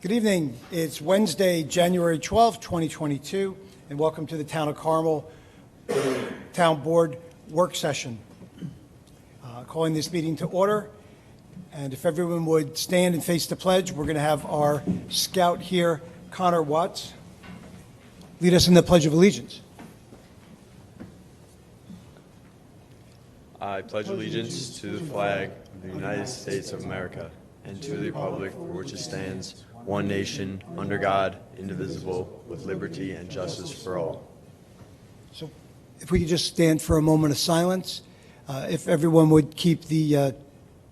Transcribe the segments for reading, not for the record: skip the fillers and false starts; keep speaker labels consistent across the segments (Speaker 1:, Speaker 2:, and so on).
Speaker 1: Good evening. It's Wednesday, January 12th, 2022, and welcome to the Town of Carmel Town Board Work Session. Calling this meeting to order, and if everyone would stand and face the pledge, we're going to have our scout here, Connor Watts, lead us in the Pledge of Allegiance.
Speaker 2: I pledge allegiance to the flag of the United States of America and to the republic for which it stands, one nation, under God, indivisible, with liberty and justice for all. So if we could just stand for a moment of silence, if everyone would keep the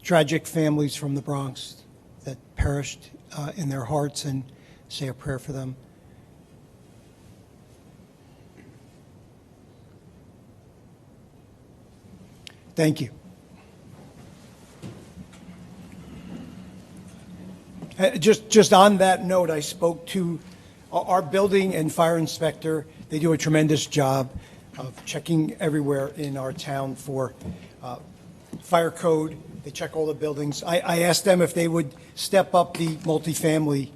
Speaker 2: tragic families from the Bronx that perished in their hearts and say a prayer for them. Thank you. Just on that note, I spoke to our building and fire inspector. They do a tremendous job of checking everywhere in our town for fire code. They check all the buildings. I asked them if they would step up the multifamily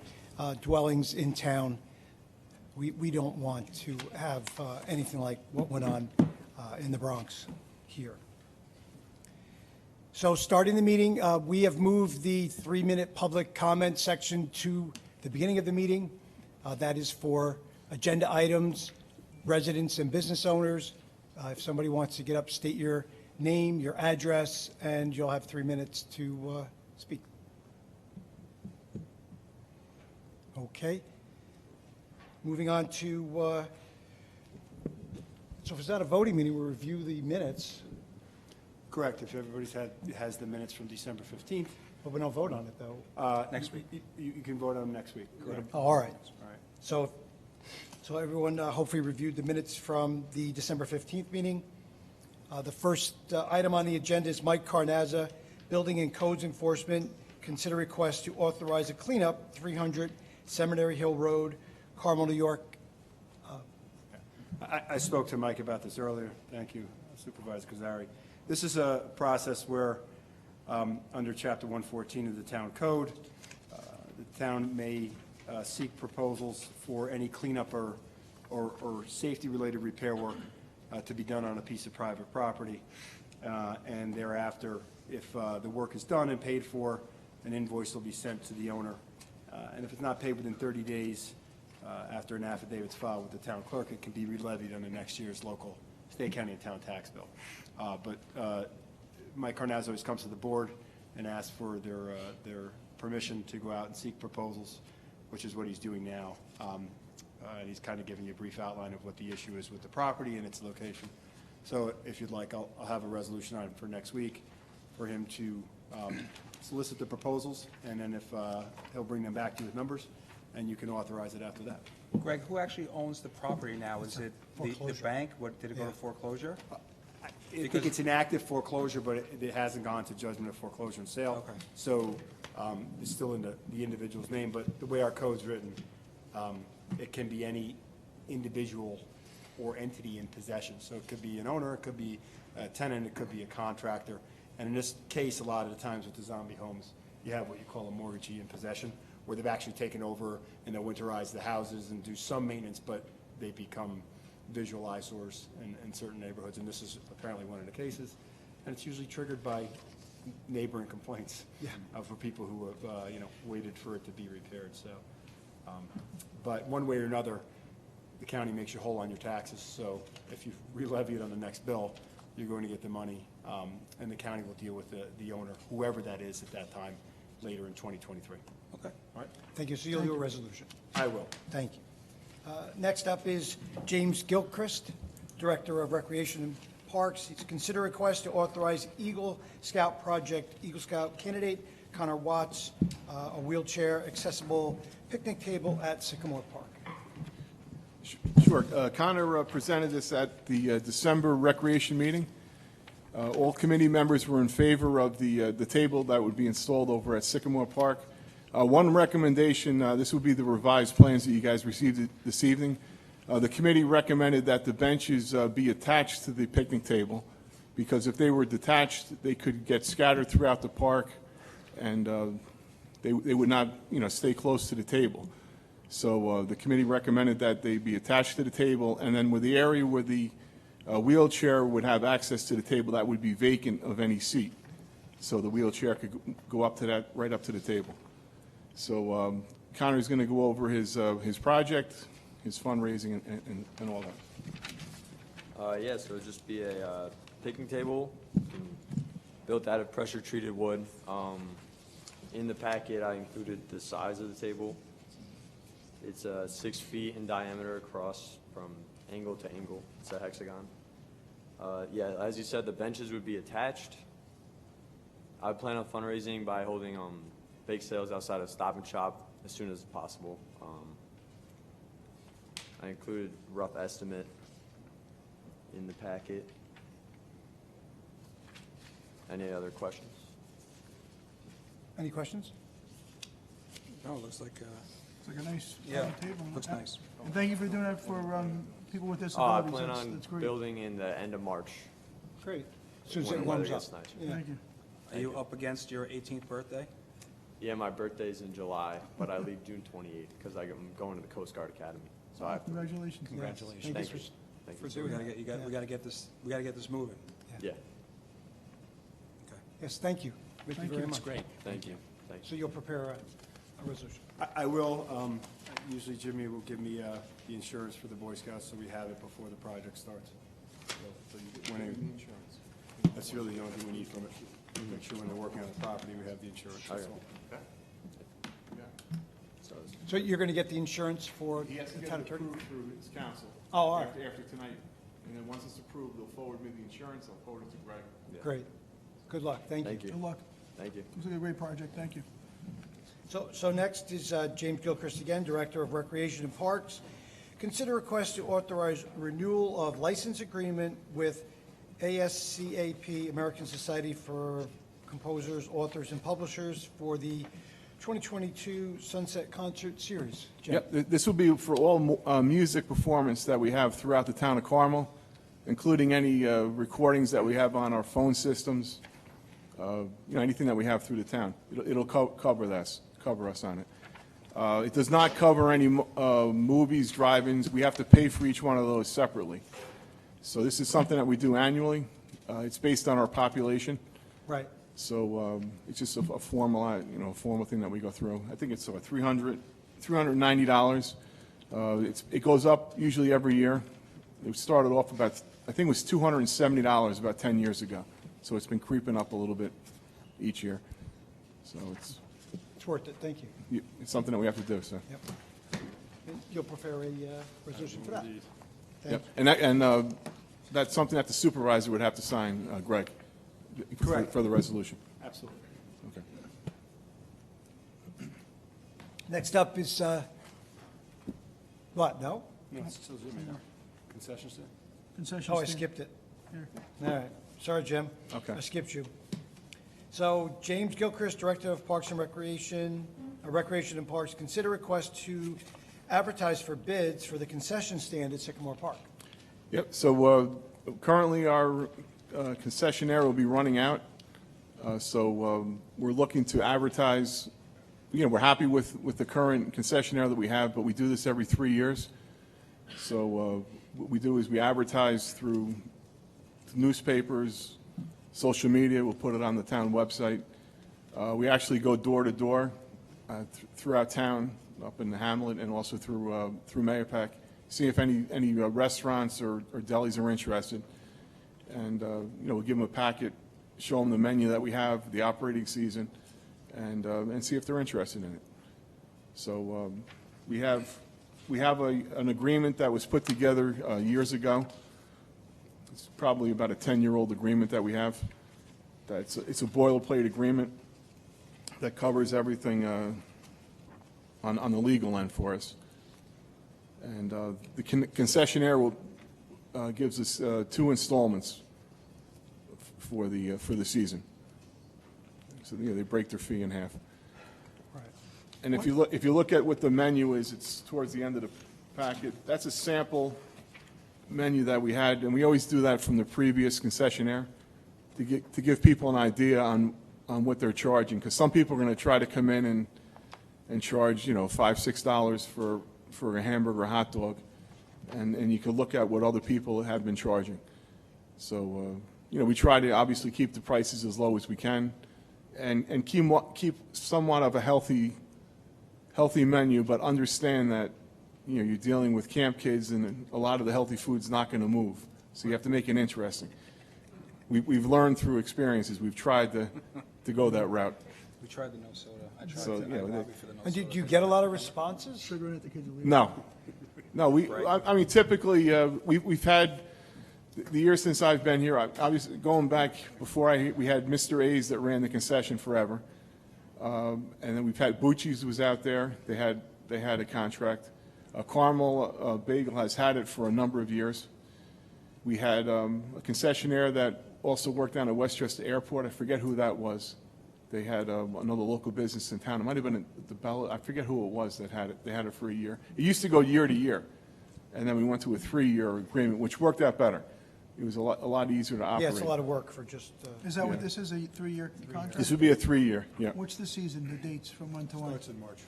Speaker 2: dwellings in town. We don't want to have anything like what went on in the Bronx here. So starting the meeting, we have moved the 3-minute public comment section to the beginning of the meeting. That is for agenda items, residents and business owners. If somebody wants to get up, state your name, your address, and you'll have 3 minutes to speak. Okay. Moving on to, so if it's not a voting meeting, we'll review the minutes.
Speaker 3: Correct. If everybody's has the minutes from December 15th.
Speaker 1: But we don't vote on it, though.
Speaker 3: Next week. You can vote on them next week. Correct.
Speaker 1: Oh, all right.
Speaker 3: All right.
Speaker 1: So everyone hopefully reviewed the minutes from the December 15th meeting. The first item on the agenda is Mike Carnazza, Building and Codes Enforcement. Consider request to authorize a cleanup, 300 Seminary Hill Road, Carmel, New York.
Speaker 3: I spoke to Mike about this earlier. Thank you, Supervisor Kazari. This is a process where, under Chapter 114 of the Town Code, the town may seek proposals for any cleanup or safety-related repair work to be done on a piece of private property. And thereafter, if the work is done and paid for, an invoice will be sent to the owner. And if it's not paid within 30 days after an affidavit is filed with the town clerk, it can be re-levied on the next year's local state, county, and town tax bill. But Mike Carnazza always comes to the board and asks for their permission to go out and seek proposals, which is what he's doing now. And he's kind of giving you a brief outline of what the issue is with the property and its location. So if you'd like, I'll have a resolution item for next week for him to solicit the proposals, and then if he'll bring them back to you with numbers, and you can authorize it after that.
Speaker 4: Greg, who actually owns the property now? Is it the bank? What, did it go to foreclosure?
Speaker 3: I think it's an active foreclosure, but it hasn't gone to judgment of foreclosure and sale.
Speaker 4: Okay.
Speaker 3: So it's still in the individual's name, but the way our code's written, it can be any individual or entity in possession. So it could be an owner, it could be a tenant, it could be a contractor. And in this case, a lot of the times with the zombie homes, you have what you call a mortgagee in possession, where they've actually taken over and they'll winterize the houses and do some maintenance, but they become visual eyesores in certain neighborhoods, and this is apparently one of the cases. And it's usually triggered by neighboring complaints for people who have waited for it to be repaired. So, but one way or another, the county makes you whole on your taxes. So if you re-levy it on the next bill, you're going to get the money, and the county will deal with the owner, whoever that is at that time, later in 2023.
Speaker 1: Okay.
Speaker 3: All right.
Speaker 1: Thank you. So you'll do a resolution.
Speaker 3: I will.
Speaker 1: Thank you. Next up is James Gilchrist, Director of Recreation and Parks. He's consider request to authorize Eagle Scout Project, Eagle Scout candidate Connor Watts, a wheelchair accessible picnic table at Sycamore Park.
Speaker 5: Sure. Connor presented this at the December recreation meeting. All committee members were in favor of the table that would be installed over at Sycamore Park. One recommendation, this would be the revised plans that you guys received this evening. The committee recommended that the benches be attached to the picnic table, because if they were detached, they could get scattered throughout the park, and they would not, stay close to the table. So the committee recommended that they be attached to the table, and then with the area where the wheelchair would have access to the table, that would be vacant of any seat. So the wheelchair could go up to that, right up to the table. So Connor's going to go over his project, his fundraising, and all that.
Speaker 6: Yeah, so it'd just be a picnic table, built out of pressure-treated wood. In the packet, I included the size of the table. It's 6 feet in diameter across from angle to angle. It's a hexagon. Yeah, as you said, the benches would be attached. I plan on fundraising by holding bake sales outside of Stop and Shop as soon as possible. I included rough estimate in the packet. Any other questions?
Speaker 1: Any questions?
Speaker 4: No, it looks like,
Speaker 2: It's like a nice
Speaker 4: yeah,
Speaker 2: table.
Speaker 4: looks nice.
Speaker 2: And thank you for doing that for people with
Speaker 6: I
Speaker 2: disabilities.
Speaker 6: plan
Speaker 2: That's
Speaker 6: on
Speaker 2: great.
Speaker 6: building in the end of March.
Speaker 1: Great. As soon as
Speaker 6: when
Speaker 1: it
Speaker 6: the weather
Speaker 1: warms up.
Speaker 6: gets nice.
Speaker 1: Yeah.
Speaker 2: Thank you.
Speaker 4: Are you up against your 18th birthday?
Speaker 6: Yeah, my birthday's in July, but I leave June 28th because I'm going to the Coast Guard Academy. So I have to,
Speaker 2: Congratulations.
Speaker 4: Congratulations.
Speaker 6: thank you. Thank
Speaker 4: For
Speaker 6: you.
Speaker 4: we gotta get this moving.
Speaker 6: Yeah,
Speaker 4: Okay.
Speaker 1: Yes, thank you. Thank you very
Speaker 4: That's
Speaker 1: much.
Speaker 4: great.
Speaker 6: thank you. Thank you.
Speaker 1: So you'll prepare a resolution.
Speaker 3: I will, usually Jimmy will give me the insurance for the Boy Scouts, so we have it before the project starts. So that's really the only thing we need from it. Make sure when they're working on the property, we have the insurance, that's
Speaker 6: Okay.
Speaker 3: all.
Speaker 1: So you're going to get the insurance for
Speaker 5: He has to
Speaker 1: the
Speaker 5: get
Speaker 1: town
Speaker 5: it
Speaker 1: attorney?
Speaker 5: approved through his council.
Speaker 1: Oh, all right.
Speaker 5: After tonight. And then once it's approved, they'll forward me the insurance, I'll forward it to Greg.
Speaker 1: Great. Good luck. Thank you.
Speaker 6: Thank you.
Speaker 2: Good luck.
Speaker 6: Thank you.
Speaker 2: Looks like a great project. Thank you.
Speaker 1: So next is James Gilchrist again, Director of Recreation and Parks. Consider request to authorize renewal of license agreement with ASCAP, American Society for Composers, Authors, and Publishers for the 2022 Sunset Concert Series. Jim?
Speaker 5: Yep, this will be for all music performance that we have throughout the town of Carmel, including any recordings that we have on our phone systems, anything that we have through the town. It'll cover us on it. It does not cover any movies, drive-ins. We have to pay for each one of those separately. So this is something that we do annually. It's based on our population.
Speaker 1: Right.
Speaker 5: So it's just a formal thing that we go through. I think it's $390. It goes up usually every year. It started off I think it was $270 about 10 years ago. So it's been creeping up a little bit each year. So
Speaker 1: It's worth it. Thank you.
Speaker 5: it's something that we have to do, so.
Speaker 1: Yep. And you'll prepare a resolution for that?
Speaker 5: Yep. And that's something that the supervisor would have to sign, Greg,
Speaker 1: Correct.
Speaker 5: for the resolution.
Speaker 3: Absolutely.
Speaker 5: Okay.
Speaker 1: Next up is, what, no?
Speaker 3: No, it's still Jimmy. Concession stand?
Speaker 2: Concession
Speaker 1: Oh, I
Speaker 2: stand.
Speaker 1: skipped it.
Speaker 2: Here.
Speaker 1: All right. Sorry, Jim.
Speaker 5: Okay.
Speaker 1: I skipped you. So James Gilchrist, Director of Parks and Recreation, Recreation and Parks, consider request to advertise for bids for the concession stand at Sycamore Park.
Speaker 5: Yep, so currently our concessionaire will be running out. So we're looking to advertise, we're happy with the current concessionaire that we have, but we do this every 3 years. So what we do is we advertise through newspapers, social media, we'll put it on the town website. We actually go door to door throughout town, up in the Hamlet, and also through Mayapack, see if any restaurants or delis are interested. And, we'll give them a packet, show them the menu that we have, the operating season, and see if they're interested in it. So we have an agreement that was put together years ago. It's probably about a 10-year-old agreement that we have. It's a boilerplate agreement that covers everything on the legal end for us. And the concessionaire gives us 2 installments for the season. So they break their fee in half.
Speaker 1: Right.
Speaker 5: And if you look at what the menu is, it's towards the end of the packet. That's a sample menu that we had, and we always do that from the previous concessionaire to give people an idea on on what they're charging, because some people are going to try to come in and charge, $5, $6 for a hamburger or hot dog, and you can look at what other people have been charging. So, we try to obviously keep the prices as low as we can, and keep somewhat of a healthy menu, but understand that, you're dealing with camp kids, and a lot of the healthy food's not going to move. So you have to make it interesting. We've learned through experiences. We've tried to go that route.
Speaker 4: We tried the no soda. I tried
Speaker 5: So,
Speaker 4: to,
Speaker 5: yeah,
Speaker 4: I
Speaker 5: they-
Speaker 4: lobbied for the no
Speaker 2: And
Speaker 4: soda.
Speaker 2: did you get a lot of responses?
Speaker 5: No. I mean, typically, we've had, the years since I've been here, obviously, going back before we had Mr. A's that ran the concession forever. And then we've had Bucci's was out there. They had a contract. Carmel Bagel has had it for a number of years. We had a concessionaire that also worked down at Westchester Airport. I forget who that was. They had another local business in town. It might have been the Bella. I forget who it was that had it. They had it for a year. It used to go year to year, and then we went to a 3-year agreement, which worked out better. It was a lot easier to operate.
Speaker 2: Yeah, it's a lot of work for just,
Speaker 7: Is that what this is, a 3-year contract?
Speaker 5: This would be a 3-year, yeah.
Speaker 7: What's the season, the dates from when to when?
Speaker 3: Starts in March.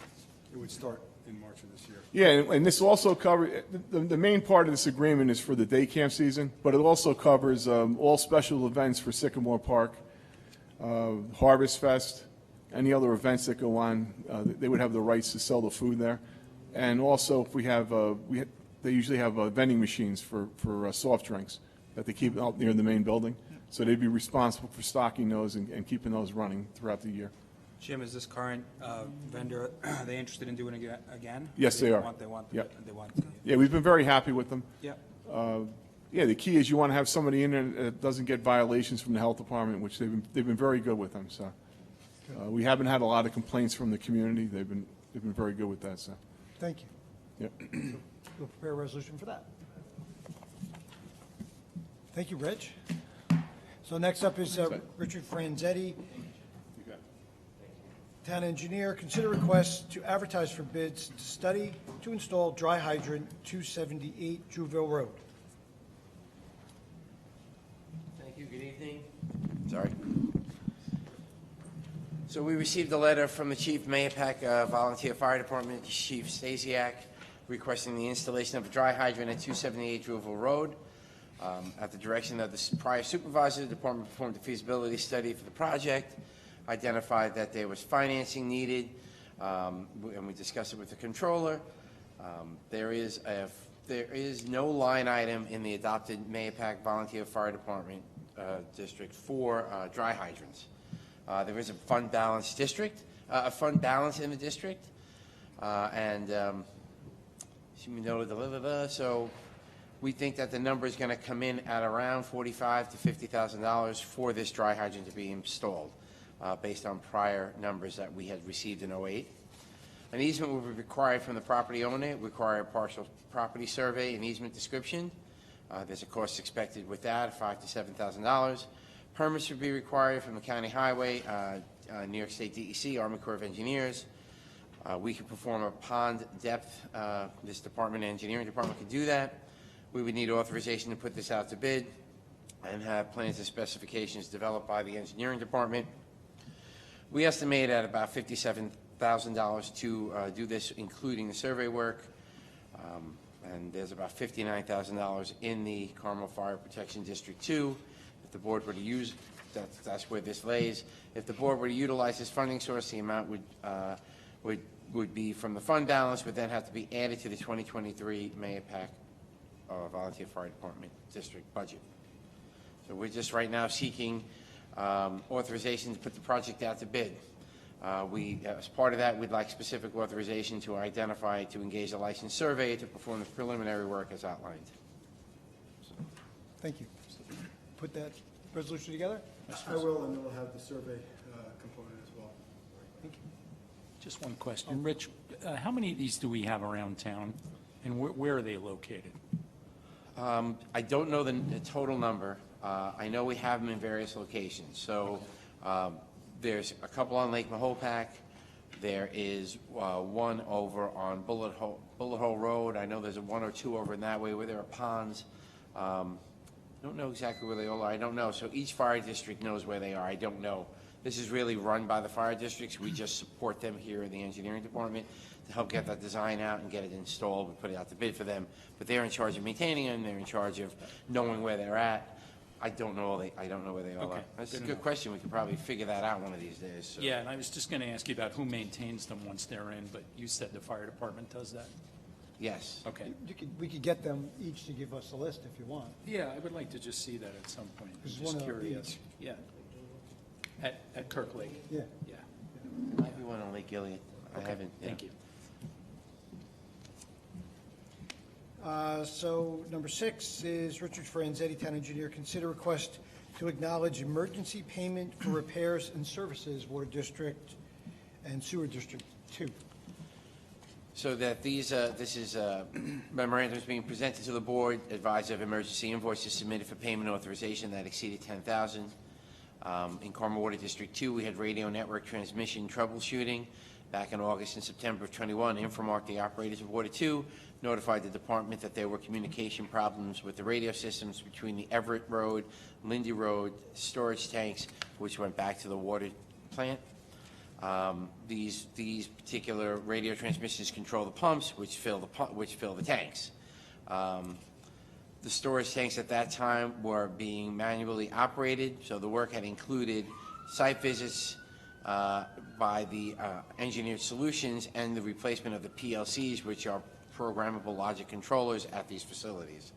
Speaker 3: It would start in March of this year.
Speaker 5: Yeah, and this also covers, the main part of this agreement is for the day camp season, but it also covers all special events for Sycamore Park, Harvest Fest, any other events that go on. They would have the rights to sell the food there. And also, if we have, they usually have vending machines for soft drinks that they keep out near the main building. So they'd be responsible for stocking those and keeping those running throughout the year.
Speaker 4: Jim, is this current vendor, are they interested in doing it again?
Speaker 5: Yes, they are.
Speaker 4: They want.
Speaker 5: Yep.
Speaker 4: They want.
Speaker 5: Yeah, we've been very happy with them.
Speaker 4: Yeah.
Speaker 5: Yeah, the key is you want to have somebody in there that doesn't get violations from the health department, which they've been very good with them, so. We haven't had a lot of complaints from the community. They've been very good with that, so.
Speaker 2: thank you.
Speaker 5: Yep.
Speaker 2: We'll prepare a resolution for that. Thank you, Rich. So next up is Richard Franzetti, Town Engineer. Consider request to advertise for bids to study to install dry hydrant 278 Drewville Road.
Speaker 8: Thank you, good evening. Sorry. So we received a letter from the Chief Mayapack Volunteer Fire Department, Chief Stasiak, requesting the installation of a dry hydrant at 278 Drewville Road. At the direction of the prior supervisor, the department performed a feasibility study for the project, identified that there was financing needed, and we discussed it with the controller. There is no line item in the adopted Mayapack Volunteer Fire Department district for dry hydrants. There is a fund balance district, a fund balance in the district, and so we think that the number is going to come in at around $45,000 to $50,000 for this dry hydrant to be installed, based on prior numbers that we had received in '08. An easement will be required from the property owner, require a partial property survey and easement description. There's a cost expected with that, $5,000 to $7,000. Permits would be required from the county highway, New York State DEC, Army Corps of Engineers. We could perform a pond depth. This department, engineering department, could do that. We would need authorization to put this out to bid and have plans and specifications developed by the engineering department. We estimate at about $57,000 to do this, including the survey work. And there's about $59,000 in the Carmel Fire Protection District 2. If the board were to use, that's where this lays. If the board were to utilize this funding source, the amount would be from the fund balance, would then have to be added to the 2023 Mayapack Volunteer Fire Department District budget. So we're just right now seeking authorization to put the project out to bid. As part of that, we'd like specific authorization to engage a licensed surveyor to perform the preliminary work as outlined.
Speaker 2: Thank you. Put that resolution together?
Speaker 3: I will, and we'll have the survey component as well.
Speaker 9: Just one question. Rich, how many of these do we have around town, and where are they located?
Speaker 8: I don't know the total number. I know we have them in various locations. So there's a couple on Lake Mahopac. There is one over on Bullet Hole Road. I know there's one or two over in that way where there are ponds. I don't know exactly where they all are. I don't know. So each fire district knows where they are. I don't know. This is really run by the fire districts. We just support them here in the engineering department to help get that design out and get it installed. We put it out to bid for them, but they're in charge of maintaining them. They're in charge of knowing where they're at. I don't know where they all
Speaker 9: Okay,
Speaker 8: are. That's a
Speaker 9: good
Speaker 8: good
Speaker 9: enough.
Speaker 8: question. We could probably figure that out one of these days. So.
Speaker 9: Yeah, and I was just going to ask you about who maintains them once they're in, but you said the fire department does that?
Speaker 8: Yes.
Speaker 9: Okay.
Speaker 2: We could get them each to give us a list if you want.
Speaker 9: Yeah, I would like to just see that at some point.
Speaker 2: There's
Speaker 9: Just
Speaker 2: one of
Speaker 9: curious.
Speaker 2: each.
Speaker 9: Yeah. At Kirk Lake?
Speaker 2: Yeah.
Speaker 9: Yeah.
Speaker 8: Might be one on Lake Gilead. I
Speaker 9: Okay,
Speaker 8: haven't.
Speaker 9: thank you.
Speaker 2: So number 6 is Richard Franzetti, Town Engineer, consider request to acknowledge emergency payment for repairs and services, Water District and Sewer District 2.
Speaker 8: So that this is memorandums being presented to the board, advised of emergency invoices submitted for payment authorization that exceeded $10,000. In Carmel Water District 2, we had radio network transmission troubleshooting. Back in August and September of '21, Infomark, the operators of Water 2, notified the department that there were communication problems with the radio systems between the Everett Road, Lindy Road storage tanks, which went back to the water plant. These particular radio transmissions control the pumps, which fill the tanks. The storage tanks at that time were being manually operated, so the work had included site visits by the Engineered Solutions and the replacement of the PLCs, which are programmable logic controllers at these facilities.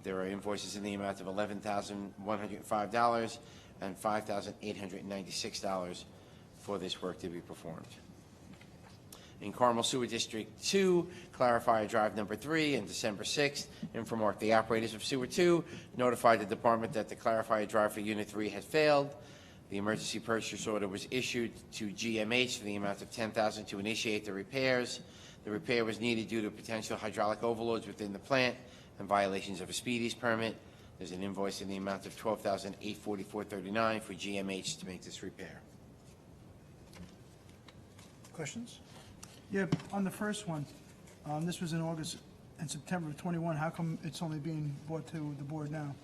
Speaker 8: There are invoices in the amount of $11,105 and $5,896 for this work to be performed. In Carmel Sewer District 2, Clarifier Drive number 3, on December 6th, Infomark, the operators of Sewer 2, notified the department that the Clarifier Drive for Unit 3 had failed. The emergency purchase order was issued to GMH for the amount of $10,000 to initiate the repairs. The repair was needed due to potential hydraulic overloads within the plant and violations of a speedies permit. There's an invoice in the amount of $12,844.39 for GMH to make this repair.
Speaker 2: Questions?
Speaker 7: Yeah, on the first one, this was in August and September of '21. How come it's only being brought to the board now?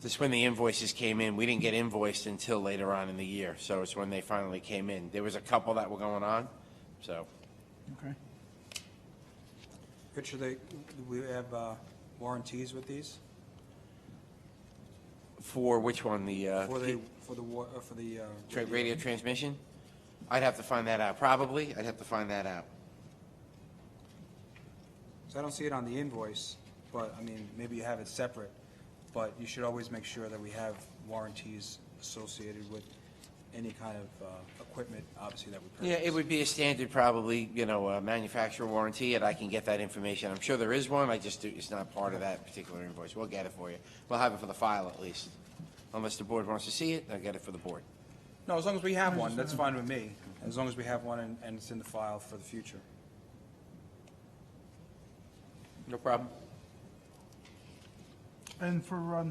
Speaker 8: This is when the invoices came in. We didn't get invoiced until later on in the year, so it's when they finally came in. There was a couple that were going on, so.
Speaker 7: Okay.
Speaker 4: Richard, do we have warranties with these?
Speaker 8: For which one?
Speaker 4: For the
Speaker 8: Radio transmission? I'd have to find that out. Probably. I'd have to find that out.
Speaker 4: So I don't see it on the invoice, but, I mean, maybe you have it separate, but you should always make sure that we have warranties associated with any kind of equipment, obviously, that we purchase.
Speaker 8: Yeah, it would be a standard, probably, manufacturer warranty, and I can get that information. I'm sure there is one. It's not part of that particular invoice. We'll get it for you. We'll have it for the file at least. Unless the board wants to see it, I'll get it for the board.
Speaker 4: No, as long as we have one, that's fine with me, as long as we have one and it's in the file for the future.
Speaker 8: No problem.
Speaker 7: And for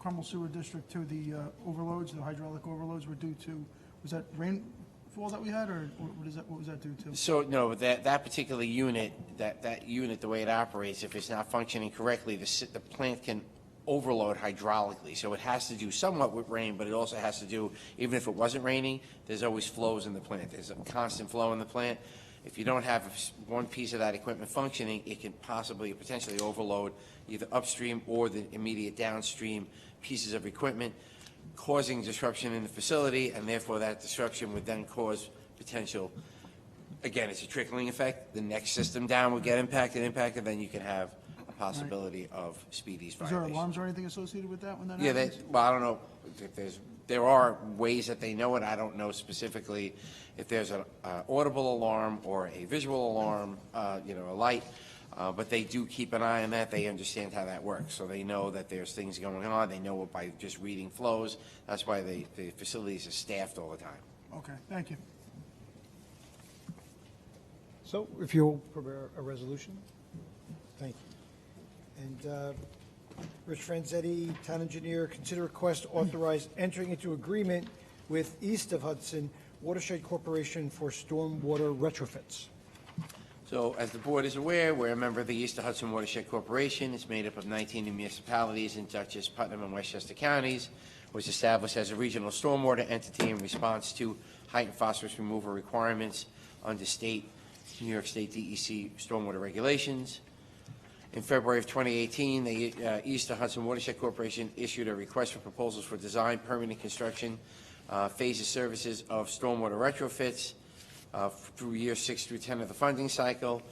Speaker 7: Carmel Sewer District 2, the overloads, the hydraulic overloads were due to, was that rainfall that we had, or what was that due to?
Speaker 8: So, no, that particular unit, that unit, the way it operates, if it's not functioning correctly, the plant can overload hydraulically. So it has to do somewhat with rain, but it also has to do, even if it wasn't raining, there's always flows in the plant. There's a constant flow in the plant. If you don't have one piece of that equipment functioning, it can potentially overload either upstream or the immediate downstream pieces of equipment, causing disruption in the facility, and therefore that disruption would then cause potential, again, it's a trickling effect. The next system down will get impacted, then you can have a possibility of speedies
Speaker 7: Is there
Speaker 8: violation.
Speaker 7: alarms or anything associated with that when that
Speaker 8: Yeah,
Speaker 7: happens?
Speaker 8: well, I don't know if there are ways that they know it. I don't know specifically if there's an audible alarm or a visual alarm, a light, but they do keep an eye on that. They understand how that works, so they know that there's things going on. They know it by just reading flows. That's why the facilities are staffed all the time.
Speaker 7: Okay, thank you.
Speaker 2: So if you'll prepare a resolution? Thank you. And Rich Franzetti, Town Engineer, consider request authorize entering into agreement with East of Hudson Watershed Corporation for stormwater retrofits.
Speaker 8: So, as the board is aware, we're a member of the East Hudson Watershed Corporation. It's made up of 19 municipalities in Dutchess, Putnam, and Westchester counties. was established as a regional stormwater entity in response to heightened phosphorus removal requirements under New York State DEC stormwater regulations. In February of 2018, the East Hudson Watershed Corporation issued a request for proposals for design, permitting, construction, phases, services of stormwater retrofits through years 6 through 10 of the funding cycle.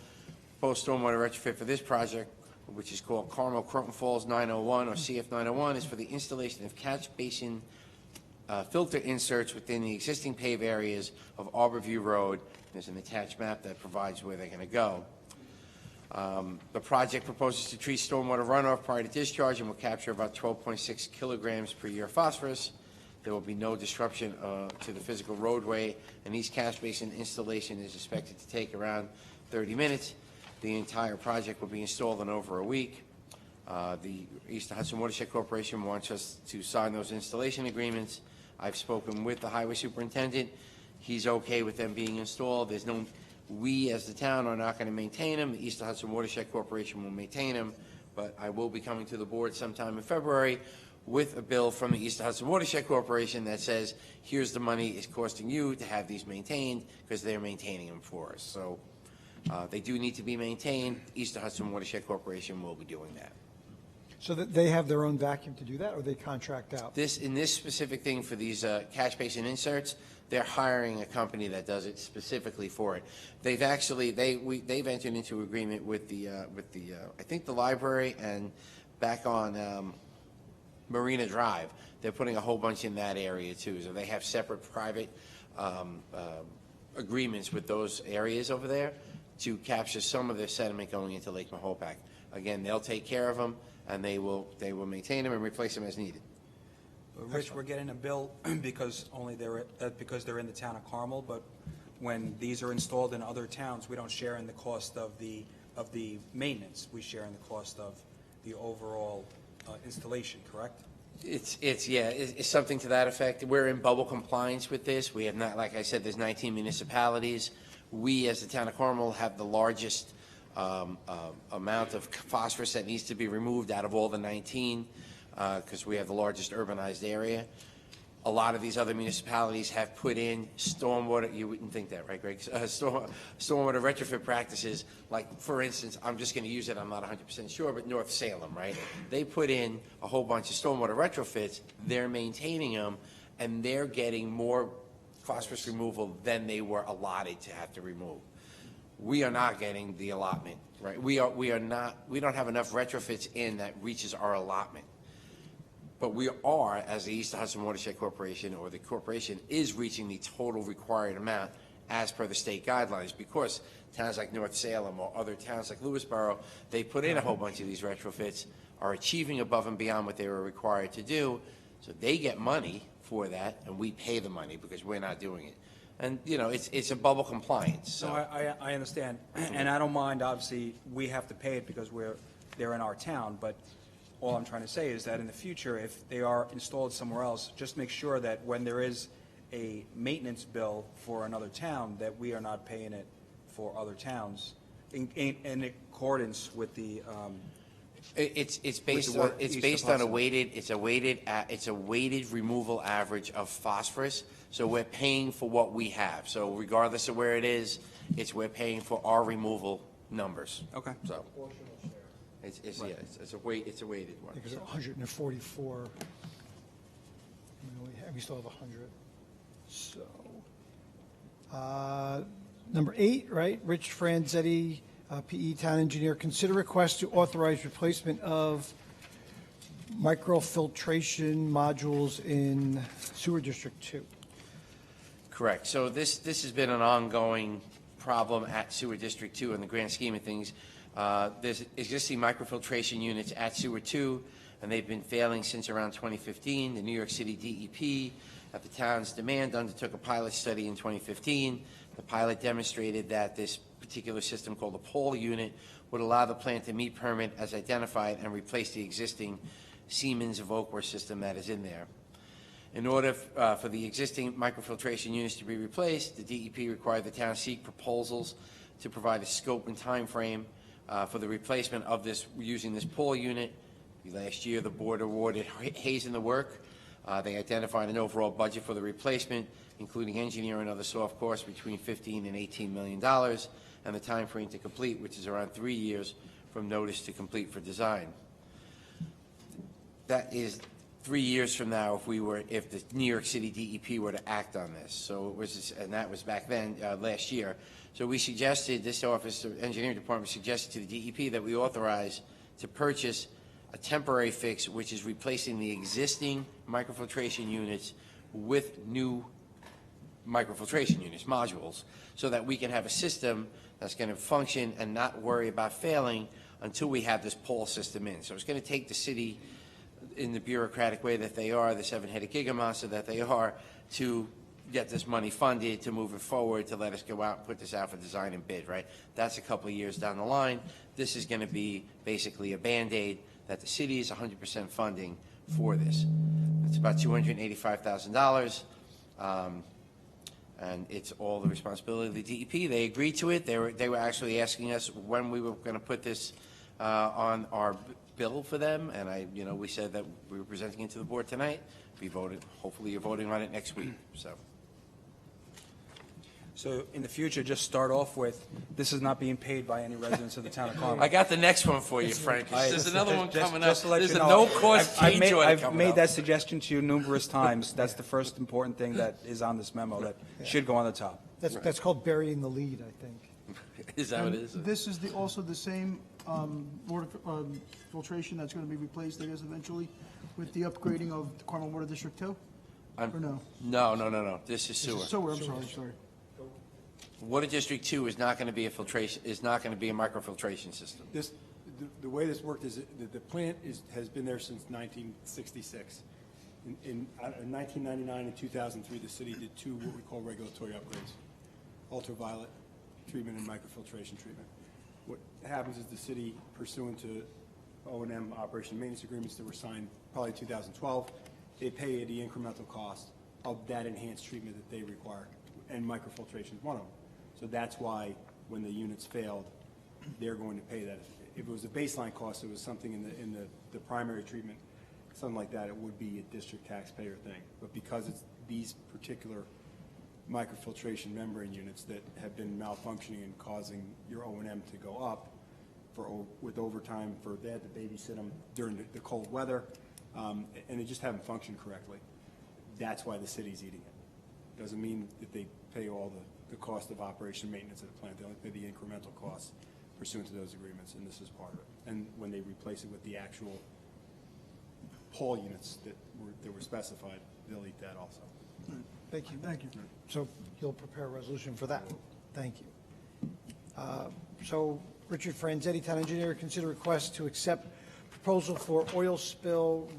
Speaker 8: Proposed stormwater retrofit for this project, which is called Carmel Croton Falls 901 or CF 901, is for the installation of catch basin filter inserts within the existing pave areas of Arborview Road. There's an attached map that provides where they're going to go. The project proposes to treat stormwater runoff prior to discharge and will capture about 12.6 kilograms per year of phosphorus. There will be no disruption to the physical roadway, and each catch basin installation is expected to take around 30 minutes. The entire project will be installed in over a week. The East Hudson Watershed Corporation wants us to sign those installation agreements. I've spoken with the highway superintendent. He's okay with them being installed. There's no, we as the town are not going to maintain them. The East Hudson Watershed Corporation will maintain them, but I will be coming to the board sometime in February with a bill from the East Hudson Watershed Corporation that says, here's the money it's costing you to have these maintained, because they're maintaining them for us. So they do need to be maintained. East Hudson Watershed Corporation will be doing that.
Speaker 2: So that they have their own vacuum to do that, or they contract out?
Speaker 8: In this specific thing for these catch basin inserts, they're hiring a company that does it specifically for it. They've actually, they've entered into agreement with the I think the library, and back on Marina Drive, they're putting a whole bunch in that area too. So they have separate private agreements with those areas over there to capture some of their sediment going into Lake Mahopac. Again, they'll take care of them, and they will maintain them and replace them as needed.
Speaker 4: Rich, we're getting a bill because because they're in the town of Carmel, but when these are installed in other towns, we don't share in the cost of the maintenance. We share in the cost of the overall installation, correct?
Speaker 8: It's something to that effect. We're in bubble compliance with this. We have not, like I said, there's 19 municipalities. We, as the town of Carmel, have the largest amount of phosphorus that needs to be removed out of all the 19, because we have the largest urbanized area. A lot of these other municipalities have put in stormwater, you wouldn't think that, right, Greg? Stormwater retrofit practices, like, for instance, I'm just going to use it, I'm not 100% sure, but North Salem, right? They put in a whole bunch of stormwater retrofits, they're maintaining them, and they're getting more phosphorus removal than they were allotted to have to remove. We are not getting the allotment, right? We don't have enough retrofits in that reaches our allotment. But we are, as the East Hudson Watershed Corporation, or the corporation, is reaching the total required amount as per the state guidelines, because towns like North Salem or other towns like Lewisboro, they put in a whole bunch of these retrofits, are achieving above and beyond what they were required to do, so they get money for that, and we pay the money because we're not doing it. And, you know, it's a bubble compliance. So
Speaker 4: No, I understand, and I don't mind, obviously, we have to pay it because they're in our town, but all I'm trying to say is that in the future, if they are installed somewhere else, just make sure that when there is a maintenance bill for another town, that we are not paying it for other towns in accordance with the,
Speaker 8: it's based
Speaker 4: With the
Speaker 8: on
Speaker 4: East of
Speaker 8: a
Speaker 4: Hudson.
Speaker 8: weighted removal average of phosphorus. So we're paying for what we have. So regardless of where it is, we're paying for our removal numbers.
Speaker 4: Okay.
Speaker 8: So it's a weighted one.
Speaker 2: Because 144, we still have 100. So, number 8, right? Rich Franzetti, PE Town Engineer, consider request to authorize replacement of microfiltration modules in Sewer District 2.
Speaker 8: Correct. So this has been an ongoing problem at Sewer District 2 in the grand scheme of things. There's existing microfiltration units at Sewer 2, and they've been failing since around 2015. The New York City DEP, at the town's demand, undertook a pilot study in 2015. The pilot demonstrated that this particular system, called the pole unit, would allow the plant to meet permit as identified and replace the existing Siemens Evoquer system that is in there. In order for the existing microfiltration units to be replaced, the DEP required the town seek proposals to provide a scope and time frame for the replacement of this, using this pole unit. Last year, the board awarded Hazen the work. They identified an overall budget for the replacement, including engineering and other soft costs, between $15 and $18 million, and the time frame to complete, which is around 3 years from notice to complete for design. That is 3 years from now if the New York City DEP were to act on this. So it was, and that was back then, last year. So we suggested, this office, the engineering department suggested to the DEP that we authorize to purchase a temporary fix, which is replacing the existing microfiltration units with new microfiltration units, modules, so that we can have a system that's going to function and not worry about failing until we have this pole system in. So it's going to take the city, in the bureaucratic way that they are, the seven-headed gigamonster that they are, to get this money funded, to move it forward, to let us go out and put this out for design and bid, right? That's a couple of years down the line. This is going to be basically a Band-Aid that the city is 100% funding for this. It's about $285,000, and it's all the responsibility of the DEP. They agreed to it. They were actually asking us when we were going to put this on our bill for them, and we said that we were presenting it to the board tonight. We voted. Hopefully, you're voting on it next week.
Speaker 4: So in the future, just start off with, this is not being paid by any residents of the town of Carmel.
Speaker 8: I got the next one for you, Frank. There's another one coming up.
Speaker 4: Just to let
Speaker 8: There's
Speaker 4: you
Speaker 8: a
Speaker 4: know,
Speaker 8: no-cost
Speaker 4: I've
Speaker 8: change
Speaker 4: made-
Speaker 8: order
Speaker 4: I've
Speaker 8: coming
Speaker 4: made
Speaker 8: up.
Speaker 4: that suggestion to you numerous times. That's the first important thing that is on this memo that should go on the top.
Speaker 2: That's called burying the lead, I think.
Speaker 8: Is that what it is?
Speaker 7: This is also the same water filtration that's going to be replaced, I guess, eventually, with the upgrading of the Carmel Water District 2? Or no?
Speaker 8: No. This is sewer.
Speaker 7: So, I'm sorry.
Speaker 8: Water District 2 is not going to be a filtration, is not going to be a microfiltration system.
Speaker 3: The way this worked is that the plant has been there since 1966. In 1999 and 2003, the city did two what we call regulatory upgrades: ultraviolet treatment and microfiltration treatment. What happens is the city, pursuant to O&M operation and maintenance agreements that were signed probably 2012, they pay the incremental cost of that enhanced treatment that they require, and microfiltration is one of them. So that's why when the units failed, they're going to pay that. If it was a baseline cost, it was something in the primary treatment, something like that, it would be a district taxpayer thing. But because it's these particular microfiltration membrane units that have been malfunctioning and causing your O&M to go up with overtime, they had to babysit them during the cold weather, and they just haven't functioned correctly. That's why the city's eating it. Doesn't mean that they pay all the cost of operation and maintenance of the plant. They only pay the incremental costs pursuant to those agreements, and this is part of it. And when they replace it with the actual pole units that were specified, they'll eat that also.
Speaker 2: Thank you. So you'll prepare a resolution for that? Thank you. So Richard Franzetti, Town Engineer, consider request to accept proposal for oil spill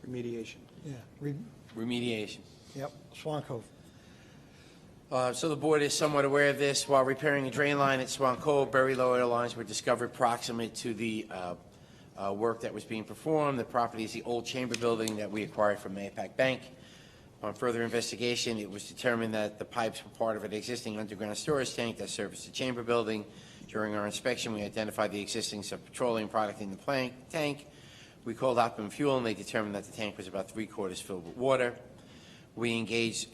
Speaker 4: Remediation.
Speaker 8: Remediation.
Speaker 2: Yep, Swan Cove.
Speaker 8: So the board is somewhat aware of this. While repairing a drain line at Swan Cove, very low oil lines were discovered proximate to the work that was being performed. The property is the old chamber building that we acquired from Mayapack Bank. On further investigation, it was determined that the pipes were part of an existing underground storage tank that serviced the chamber building. During our inspection, we identified the existence of petroleum product in the tank. We called Optimum Fuel, and they determined that the tank was about 3/4 filled with water. We engaged,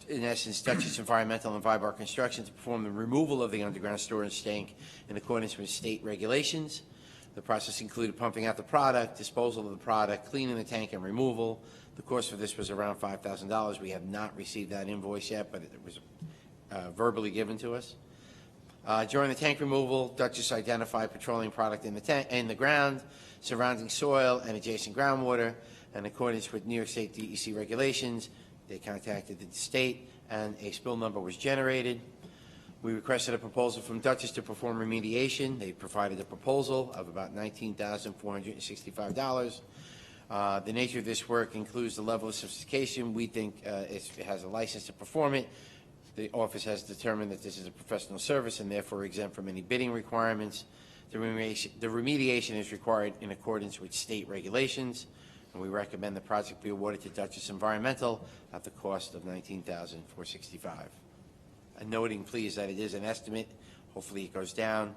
Speaker 8: in essence, Dutchess Environmental and Vibar Construction to perform the removal of the underground storage tank in accordance with state regulations. The process included pumping out the product, disposal of the product, cleaning the tank, and removal. The cost for this was around $5,000. We have not received that invoice yet, but it was verbally given to us. During the tank removal, Dutchess identified petroleum product in the ground, surrounding soil, and adjacent groundwater. In accordance with New York State DEC regulations, they contacted the state, and a spill number was generated. We requested a proposal from Dutchess to perform remediation. They provided a proposal of about $19,465. The nature of this work includes the level of sophistication. We think it has a license to perform it. The office has determined that this is a professional service and therefore exempt from any bidding requirements. The remediation is required in accordance with state regulations, and we recommend the project be awarded to Dutchess Environmental at the cost of $19,465. And noting, please, that it is an estimate. Hopefully it goes down.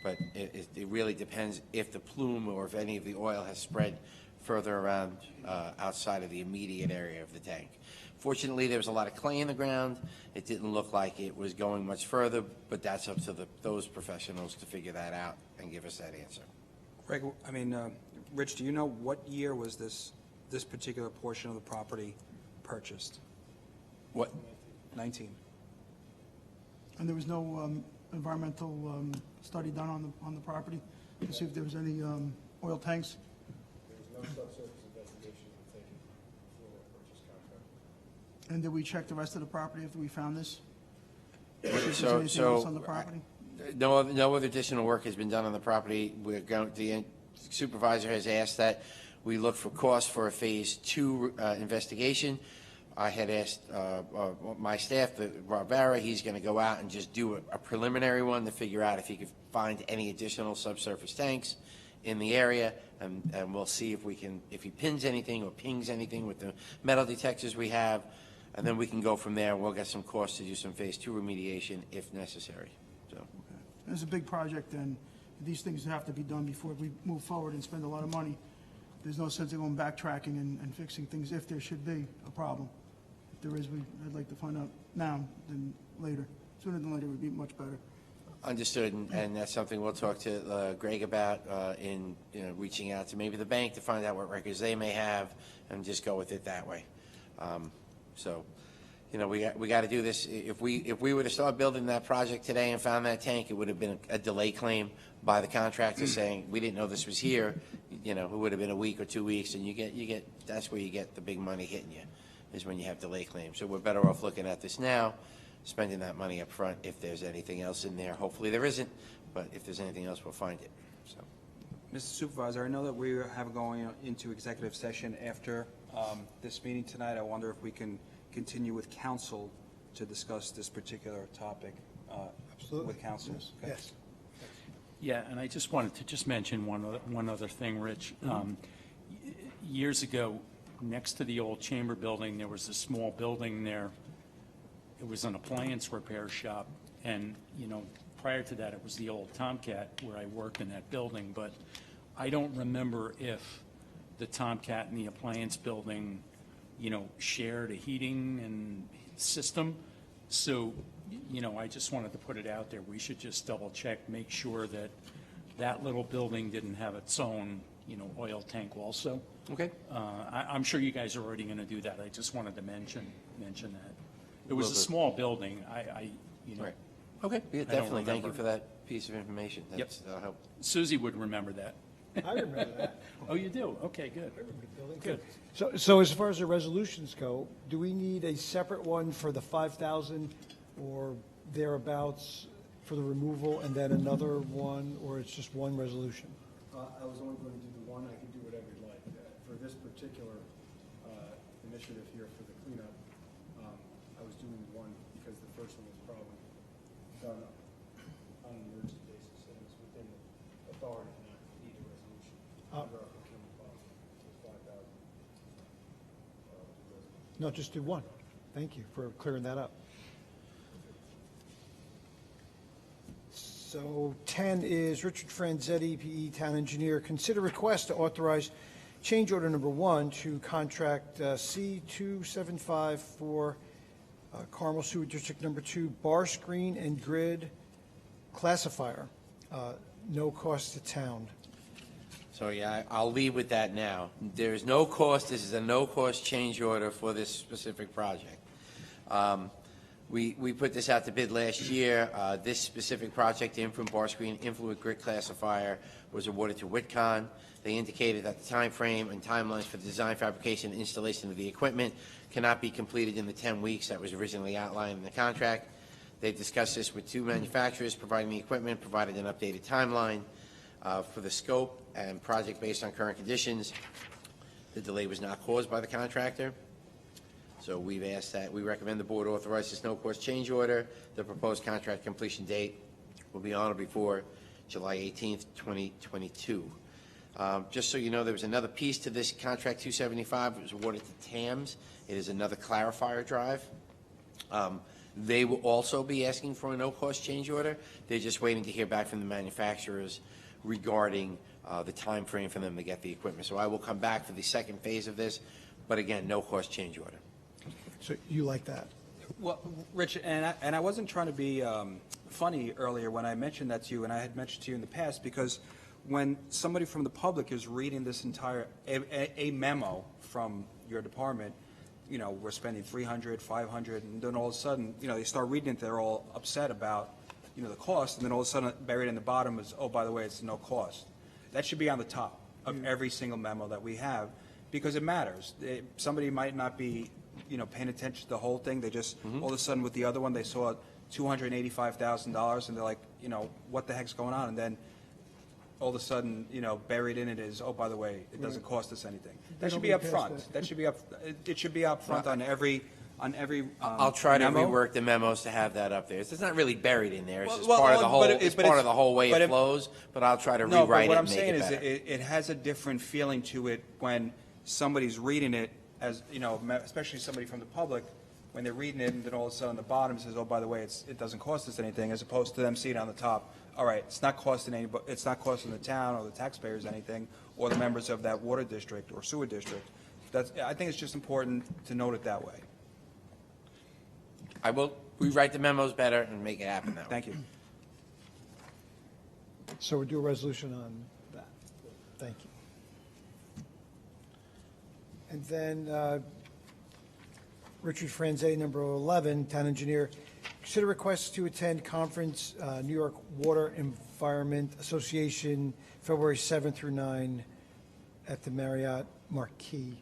Speaker 8: but it really depends if the plume or if any of the oil has spread further around outside of the immediate area of the tank. Fortunately, there was a lot of clay in the ground. It didn't look like it was going much further, but that's up to those professionals to figure that out and give us that answer.
Speaker 4: Greg, Rich, do you know what year was this particular portion of the property purchased?
Speaker 8: What?
Speaker 4: 19.
Speaker 7: And there was no environmental study done on the property to see if there was any oil tanks?
Speaker 3: There was no subsurface investigation taken before that purchase contract.
Speaker 7: And did we check the rest of the property after we found this? See if there's
Speaker 8: So,
Speaker 7: anything else on the property?
Speaker 8: No other additional work has been done on the property. The supervisor has asked that we look for costs for a Phase 2 investigation. I had asked my staff, Rob Barra, he's going to go out and just do a preliminary one to figure out if he could find any additional subsurface tanks in the area, and we'll see if he pins anything or pings anything with the metal detectors we have, and then we can go from there. We'll get some costs to do some Phase 2 remediation if necessary. So.
Speaker 7: It's a big project, and these things have to be done before we move forward and spend a lot of money. There's no sense in going backtracking and fixing things if there should be a problem. If there is, I'd like to find out now than later. Sooner than later would be much better.
Speaker 8: Understood, and that's something we'll talk to Greg about in reaching out to maybe the bank to find out what records they may have and just go with it that way. So, we got to do this. If we were to start building that project today and found that tank, it would have been a delay claim by the contractor saying we didn't know this was here. It would have been a week or 2 weeks, and you get that's where you get the big money hitting you, is when you have delay claims. So we're better off looking at this now, spending that money up front. If there's anything else in there, hopefully there isn't, but if there's anything else, we'll find it. So,
Speaker 4: Mr. Supervisor, I know that we have going into executive session after this meeting tonight. I wonder if we can continue with council to discuss this particular topic.
Speaker 1: Absolutely.
Speaker 4: With council. Okay.
Speaker 1: Yes.
Speaker 9: Yeah, and I just wanted to mention one other thing, Rich. Years ago, next to the old chamber building, there was a small building there. It was an appliance repair shop, and, prior to that, it was the old Tomcat where I worked in that building, but I don't remember if the Tomcat and the appliance building, shared a heating and system. So, I just wanted to put it out there. We should just double check, make sure that that little building didn't have its own, oil tank also.
Speaker 8: okay.
Speaker 9: I'm sure you guys are already going to do that. I just wanted to mention that. It was
Speaker 8: Will
Speaker 9: a
Speaker 8: do.
Speaker 9: small building.
Speaker 8: Right. Okay. Yeah,
Speaker 9: don't
Speaker 8: definitely. Thank you
Speaker 9: remember.
Speaker 8: for that piece of information. That'll help.
Speaker 9: Susie would remember that.
Speaker 1: I remember that.
Speaker 9: Oh, you do? Okay, good. Good.
Speaker 1: So as far as the resolutions go, do we need a separate one for the 5,000 or thereabouts for the removal, and then another one, or it's just one resolution?
Speaker 3: I was only going to do the one. I can do whatever you'd like. For this particular initiative here for the cleanup, I was doing one because the first one was probably done on an emergency basis, and it's within the authority to not need a resolution. Under our procurement policy, it was 5,000.
Speaker 1: No, just do one. Thank you for clearing that up. So 10 is Richard Franzetti, PE Town Engineer. Consider request to authorize change order number 1 to contract C275 for Carmel Sewer District number 2 bar screen and grid classifier. No cost to town.
Speaker 8: So, yeah, I'll leave with that now. There is no cost. This is a no-cost change order for this specific project. We put this out to bid last year. This specific project, the influent bar screen, influent grid classifier, was awarded to Whitcon. They indicated that the time frame and timelines for the design, fabrication, and installation of the equipment cannot be completed in the 10 weeks that was originally outlined in the contract. They discussed this with 2 manufacturers providing the equipment, provided an updated timeline for the scope and project based on current conditions. The delay was not caused by the contractor. So we've asked that, we recommend the board authorize this no-cost change order. The proposed contract completion date will be on or before July 18th, 2022. Just so you know, there was another piece to this contract 275. It was awarded to TAMS. It is another clarifier drive. They will also be asking for a no-cost change order. They're just waiting to hear back from the manufacturers regarding the time frame for them to get the equipment. So I will come back for the second phase of this, but again, no-cost change order.
Speaker 2: So you like that?
Speaker 4: Well, Rich, and I wasn't trying to be funny earlier when I mentioned that to you, and I had mentioned to you in the past, because when somebody from the public is reading this entire, a memo from your department, you know, we're spending 300, 500, and then all of a sudden, you know, they start reading it, they're all upset about, you know, the cost, and then all of a sudden, buried in the bottom is, oh, by the way, it's no cost. That should be on the top of every single memo that we have, because it matters. Somebody might not be, you know, paying attention to the whole thing. They just, all of a sudden with the other one, they saw $285,000 and they're like, you know, what the heck's going on? And then all of a sudden, you know, buried in it is, oh, by the way, it doesn't cost us anything. That should be up front. That should be up, it should be up front on every
Speaker 8: I'll try to
Speaker 4: memo.
Speaker 8: rework the memos to have that up there. It's not really buried in there. It's just
Speaker 4: Well,
Speaker 8: part of the whole,
Speaker 4: but
Speaker 8: it's
Speaker 4: but
Speaker 8: part of the whole way
Speaker 4: but
Speaker 8: it flows, but I'll try to
Speaker 4: No, but
Speaker 8: rewrite it
Speaker 4: what I'm
Speaker 8: and make
Speaker 4: saying
Speaker 8: it
Speaker 4: is
Speaker 8: better.
Speaker 4: it has a different feeling to it when somebody's reading it as, you know, especially somebody from the public, when they're reading it and then all of a sudden on the bottom it says, oh, by the way, it doesn't cost us anything, as opposed to them seeing on the top, all right, it's not costing anybody, it's not costing the town or the taxpayers anything, or the members of that water district or sewer district. I think it's just important to note it that way.
Speaker 8: I will rewrite the memos better and make it happen that way.
Speaker 4: Thank you.
Speaker 2: So we'll do a resolution on that. Thank you. And then Richard Franze, number 11, Town Engineer. Consider requests to attend conference, New York Water Environment Association, February 7 through 9 at the Marriott Marquis.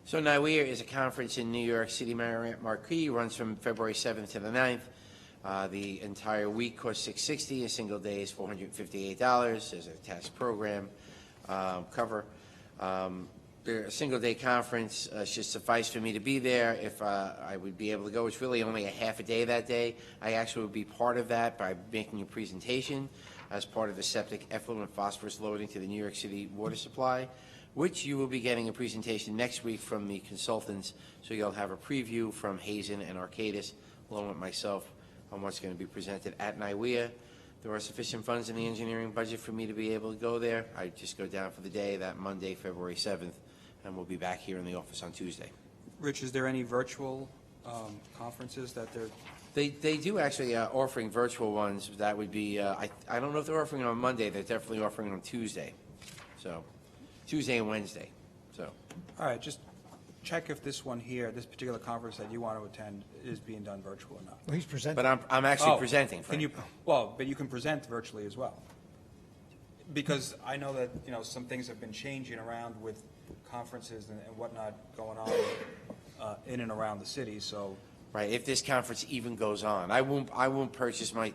Speaker 8: So NIWEA is a conference in New York City, Marriott Marquis, runs from February 7th to the 9th. The entire week costs $660, a single day is $458. There's a attached program cover. A single-day conference should suffice for me to be there. If I would be able to go, it's really only a half a day that day. I actually would be part of that by making a presentation as part of the septic effluent phosphorus loading to the New York City water supply, which you will be getting a presentation next week from the consultants, so you'll have a preview from Hazen and Arcadis, along with myself, on what's going to be presented at NIWEA. There are sufficient funds in the engineering budget for me to be able to go there. I just go down for the day, that Monday, February 7th, and we'll be back here in the office on Tuesday.
Speaker 4: Rich, is there any virtual conferences that they're?
Speaker 8: They do actually offering virtual ones. That would be, I don't know if they're offering it on Monday. They're definitely offering it on Tuesday. So, Tuesday and Wednesday. So,
Speaker 4: All right, just check if this one here, this particular conference that you want to attend is being done virtual or not.
Speaker 2: Well, he's presenting.
Speaker 8: but I'm actually
Speaker 4: Oh,
Speaker 8: presenting.
Speaker 4: Can you, well, but you can present virtually as well. Because I know that, you know, some things have been changing around with conferences and whatnot going on in and around the city, so.
Speaker 8: Right, if this conference even goes on, I won't purchase my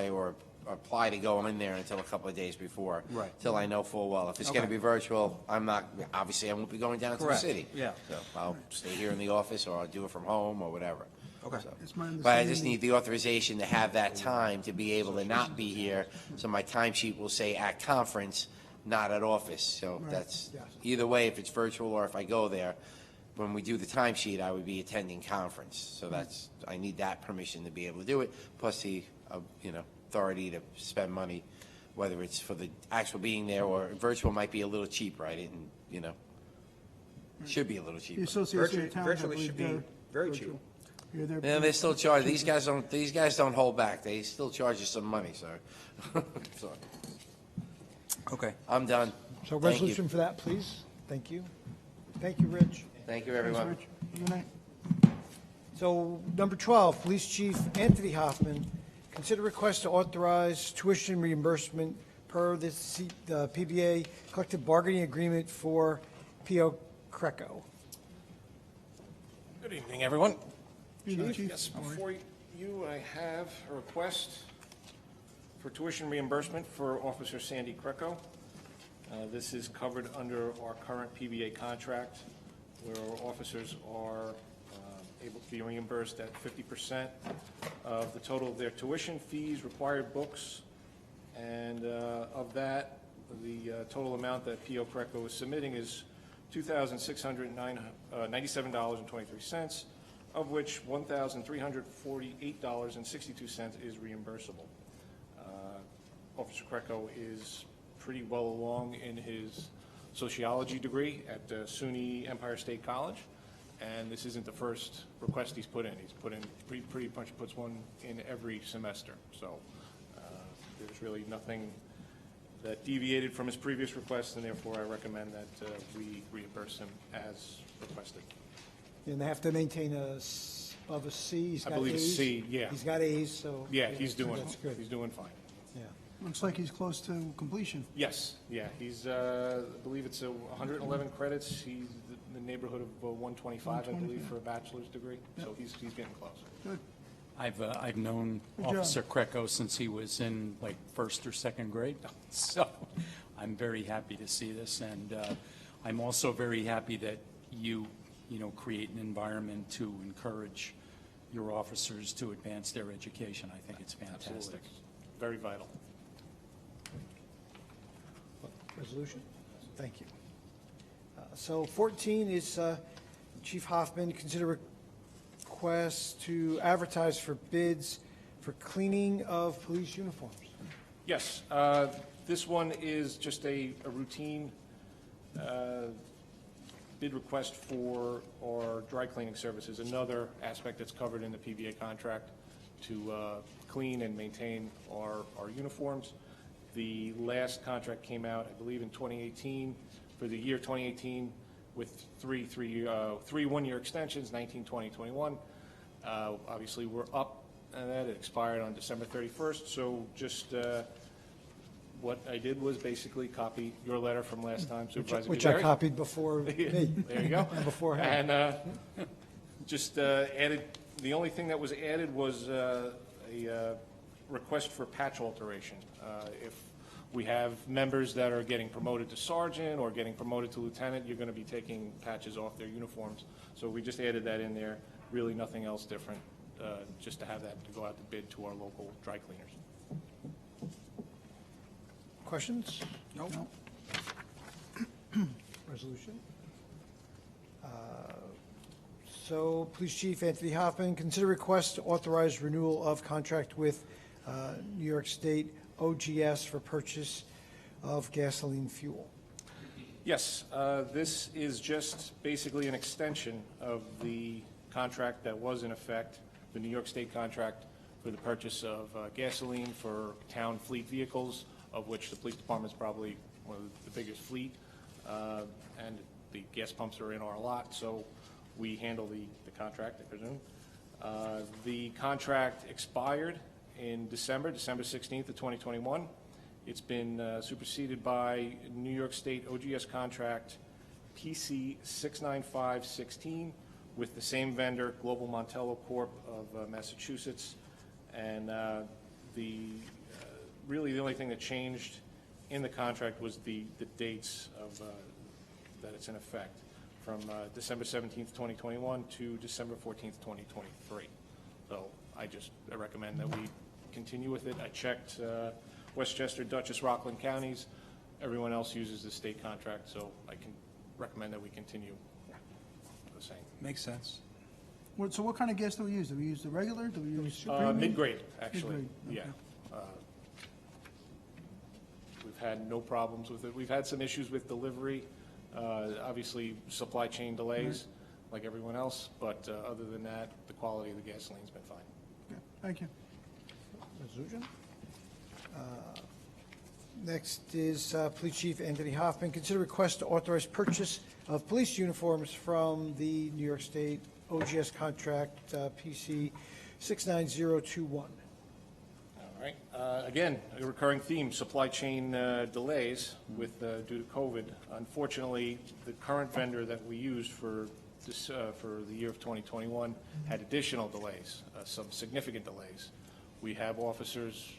Speaker 8: or apply to go in there until a couple of days before.
Speaker 4: Right.
Speaker 8: Till I know full well. If it's gonna
Speaker 4: Okay.
Speaker 8: be virtual, obviously I won't be going down to the
Speaker 4: Correct.
Speaker 8: city.
Speaker 4: Yeah.
Speaker 8: So I'll stay here in the office, or I'll do it from home, or whatever.
Speaker 4: Okay.
Speaker 8: So-
Speaker 7: It's my
Speaker 8: But I just
Speaker 7: understanding-
Speaker 8: need the authorization to have that time to be able to not be here, so my timesheet will say at conference, not at office. So that's, either way, if it's virtual or if I go there, when we do the timesheet, I would be attending conference. So that's, I need that permission to be able to do it, plus the, authority to spend money, whether it's for the actual being there, or virtual might be a little cheaper. I didn't, should be a little
Speaker 7: The
Speaker 8: cheaper.
Speaker 7: Association of Towns, I
Speaker 4: Virtually
Speaker 7: believe
Speaker 4: should be
Speaker 7: they're
Speaker 4: very cheap.
Speaker 7: virtual. Yeah,
Speaker 8: Yeah, they still charge, these guys don't hold back. They still charge you some money, sir. So,
Speaker 4: Okay.
Speaker 8: I'm done.
Speaker 2: So
Speaker 8: Thank you.
Speaker 2: resolution for that, please. Thank you. Thank you, Rich.
Speaker 8: Thank you,
Speaker 7: Thanks,
Speaker 8: everyone.
Speaker 7: Rich. Good night.
Speaker 2: So, number 12, Police Chief Anthony Hoffman, consider request to authorize tuition reimbursement per the PBA collective bargaining agreement for P.O. Creco.
Speaker 10: Good evening, everyone.
Speaker 7: Chief.
Speaker 10: Yes, before you, I have a request for tuition reimbursement for Officer Sandy Greco. This is covered under our current PBA contract, where our officers are able to be reimbursed at 50% of the total of their tuition, fees, required books, and of that, the total amount that P.O. Greco is submitting is $2,697.23. of which $1,348.62 is reimbursable. Officer Kreco is pretty well along in his sociology degree at SUNY Empire State College, and this isn't the first request he's put in. He's put in, pretty much puts one in every semester. So there's really nothing that deviated from his previous request, and therefore I recommend that we reimburse him as requested.
Speaker 2: And they have to maintain above a C. He's
Speaker 10: I
Speaker 2: got
Speaker 10: believe it's
Speaker 2: A's.
Speaker 10: C, yeah.
Speaker 2: He's got A's, so.
Speaker 10: Yeah, he's doing fine.
Speaker 2: Yeah.
Speaker 7: Looks like he's close to completion.
Speaker 10: Yes, yeah, he's, I believe it's 111 credits. He's in the neighborhood of 125, I believe, for a bachelor's degree. So he's getting close.
Speaker 7: Good.
Speaker 9: I've known
Speaker 7: Good job.
Speaker 9: Officer Kreco since he was in like first or second grade, so I'm very happy to see this, and I'm also very happy that you create an environment to encourage your officers to advance their education. I think it's fantastic.
Speaker 10: Absolutely. Very vital.
Speaker 2: Resolution? Thank you. So 14 is Chief Hoffman, consider requests to advertise for bids for cleaning of police uniforms.
Speaker 10: Yes, this one is just a routine bid request for our dry cleaning services, another aspect that's covered in the PBA contract to clean and maintain our uniforms. The last contract came out, I believe, in 2018, for the year 2018, with three one-year extensions, 19, 20, 21. Obviously, we're up, and that it expired on December 31st, so just what I did was basically copy your letter from last time, Supervisor
Speaker 2: Which I
Speaker 10: Kazari.
Speaker 2: copied before me.
Speaker 10: There you go.
Speaker 2: And before him.
Speaker 10: And just added, the only thing that was added was a request for patch alteration. If we have members that are getting promoted to sergeant or getting promoted to lieutenant, you're going to be taking patches off their uniforms. So we just added that in there, really nothing else different, just to have that to go out to bid to our local dry cleaners.
Speaker 2: Questions?
Speaker 7: Nope.
Speaker 2: Resolution. So, Police Chief Anthony Hoffman, consider request to authorize renewal of contract with New York State OGS for purchase of gasoline fuel.
Speaker 10: Yes, this is just basically an extension of the contract that was in effect, the New York State contract for the purchase of gasoline for town fleet vehicles, of which the police department is probably one of the biggest fleet, and the gas pumps are in our lot, so we handle the contract, I presume. The contract expired in December 16th of 2021. It's been superseded by New York State OGS contract PC 69516 with the same vendor, Global Montello Corp. Of Massachusetts. And really the only thing that changed in the contract was the dates of that it's in effect, from December 17th, 2021 to December 14th, 2023. So I recommend that we continue with it. I checked Westchester, Dutchess, Rockland counties. Everyone else uses the state contract, so I can recommend that we continue the same.
Speaker 4: Makes sense.
Speaker 7: So what kind of gas do we use? Do we use the regular? Do we use premium?
Speaker 10: Mid-grade, actually,
Speaker 7: Mid-grade, okay.
Speaker 10: yeah. We've had no problems with it. We've had some issues with delivery, obviously supply chain delays, like everyone else, but other than that, the quality of the gasoline's been fine.
Speaker 7: Okay, thank you.
Speaker 2: Resolution. Next is Police Chief Anthony Hoffman. Consider request to authorize purchase of police uniforms from the New York State OGS contract PC 69021.
Speaker 10: All right. Again, a recurring theme, supply chain delays with due to COVID. Unfortunately, the current vendor that we used for this for the year of 2021 had additional delays, some significant delays. We have officers,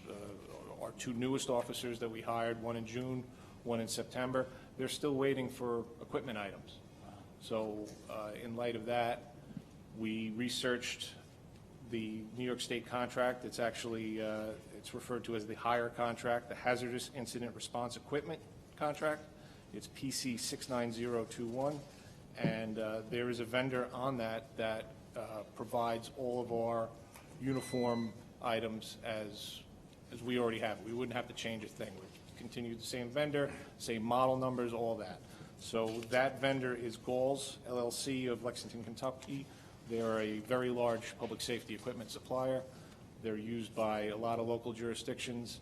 Speaker 10: our two newest officers that we hired, one in June, one in September. They're still waiting for equipment items. So in light of that, we researched the New York State contract. It's actually, it's referred to as the hire contract, the Hazardous Incident Response Equipment contract. It's PC 69021. And there is a vendor on that provides all of our uniform items as we already have. We wouldn't have to change a thing. We continue the same vendor, same model numbers, all that. So that vendor is Galls LLC of Lexington, Kentucky. They're a very large public safety equipment supplier. They're used by a lot of local jurisdictions.